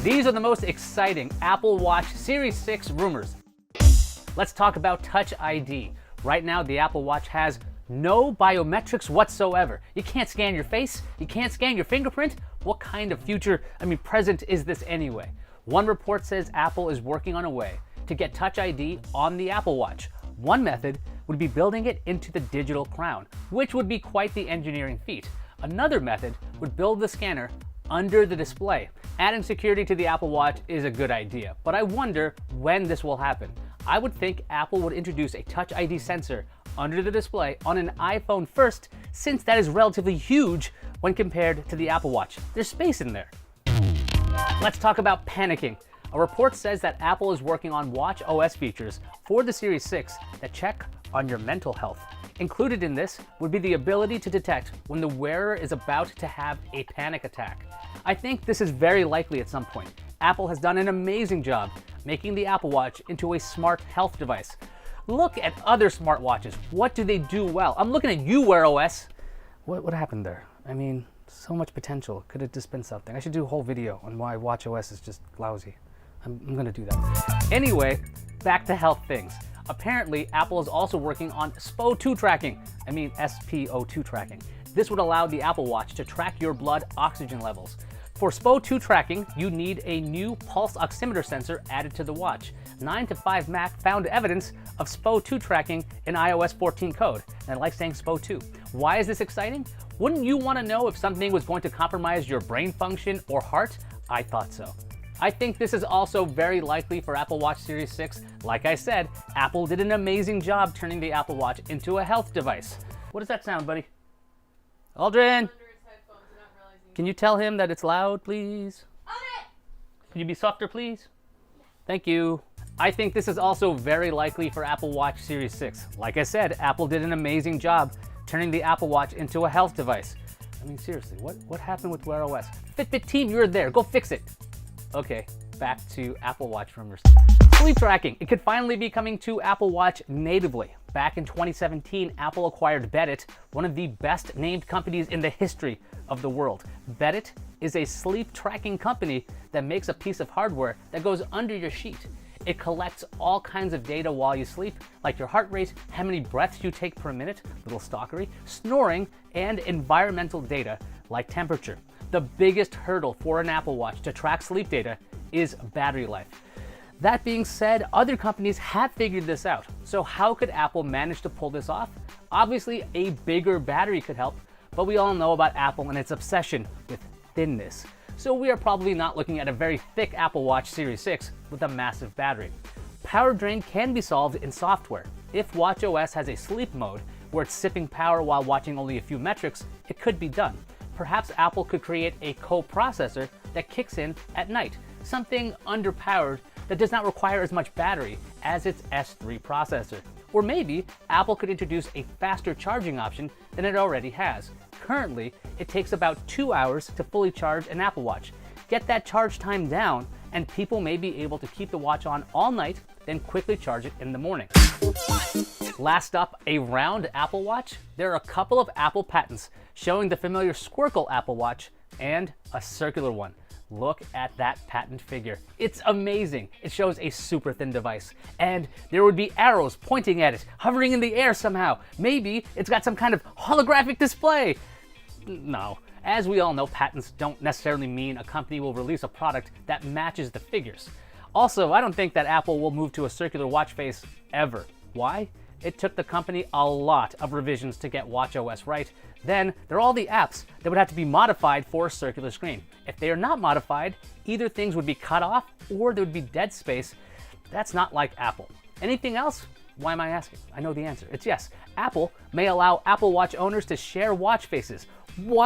These are the most exciting Apple Watch Series 6 rumors. Let's talk about Touch ID. Right now, the Apple Watch has no biometrics whatsoever. You can't scan your face, you can't scan your fingerprint. What kind of present is this anyway? One report says Apple is working on a way to get Touch ID on the Apple Watch. One method would be building it into the digital crown, which would be quite the engineering feat. Another method would build the scanner under the display. Adding security to the Apple Watch is a good idea, but I wonder when this will happen. I would think Apple would introduce a Touch ID sensor under the display on an iPhone first, since that is relatively huge when compared to the Apple Watch. There's space in there. Let's talk about panicking. A report says that Apple is working on Watch OS features for the Series 6 that check on your mental health. Included in this would be the ability to detect when the wearer is about to have a panic attack. I think this is very likely at some point. Apple has done an amazing job making the Apple Watch into a smart health device. Look at other smartwatches. What do they do well? I'm looking at you, Wear OS. What happened there? I mean, so much potential. Could have just been something. I should do a whole video on why Watch OS is just lousy. I'm gonna do that. Anyway, back to health things. Apparently, Apple is also working on SPO2 tracking. SPO2 tracking. This would allow the Apple Watch to track your blood oxygen levels. For SPO2 tracking, you need a new pulse oximeter sensor added to the watch. 9to5Mac found evidence of SPO2 tracking in iOS 14 code, and I like saying SPO2. Why is this exciting? Wouldn't you want to know if something was going to compromise your brain function or heart? I thought so. I think this is also very likely for Apple Watch Series 6. Like I said, Apple did an amazing job turning the Apple Watch into a health device. What does that sound, buddy? Aldrin! Can you tell him that it's loud, please? Can you be softer, please? Thank you. I think this is also very likely for Apple Watch Series 6. Like I said, Apple did an amazing job turning the Apple Watch into a health device. I mean, seriously, what happened with Wear OS? Fitbit team, you're there. Go fix it. Okay, back to Apple Watch rumors. Sleep tracking. It could finally be coming to Apple Watch natively. Back in 2017, Apple acquired Bedit, one of the best named companies in the history of the world. Bedit is a sleep tracking company that makes a piece of hardware that goes under your sheet. It collects all kinds of data while you sleep, like your heart rate, how many breaths you take per minute, little stalkery, snoring, and environmental data like temperature. The biggest hurdle for an Apple Watch to track sleep data is battery life. That being said, other companies have figured this out. So how could Apple manage to pull this off? Obviously, a bigger battery could help, but we all know about Apple and its obsession with thinness. So we are probably not looking at a very thick Apple Watch Series 6 with a massive battery. Power drain can be solved in software. If Watch OS has a sleep mode, where it's sipping power while watching only a few metrics, it could be done. Perhaps Apple could create a coprocessor that kicks in at night, something underpowered that does not require as much battery as its S3 processor. Or maybe Apple could introduce a faster charging option than it already has. Currently, it takes about 2 hours to fully charge an Apple Watch. Get that charge time down, and people may be able to keep the watch on all night, then quickly charge it in the morning. Last up, a round Apple Watch. There are a couple of Apple patents showing the familiar squircle Apple Watch and a circular one. Look at that patent figure. It's amazing. It shows a super thin device, and there would be arrows pointing at it, hovering in the air somehow. Maybe it's got some kind of holographic display. No. As we all know, patents don't necessarily mean a company will release a product that matches the figures. Also, I don't think that Apple will move to a circular watch face ever. Why? It took the company a lot of revisions to get Watch OS right. Then there are all the apps that would have to be modified for a circular screen. If they are not modified, either things would be cut off or there would be dead space. That's not like Apple. Anything else? Why am I asking? I know the answer. It's yes. Apple may allow Apple Watch owners to share watch faces. What?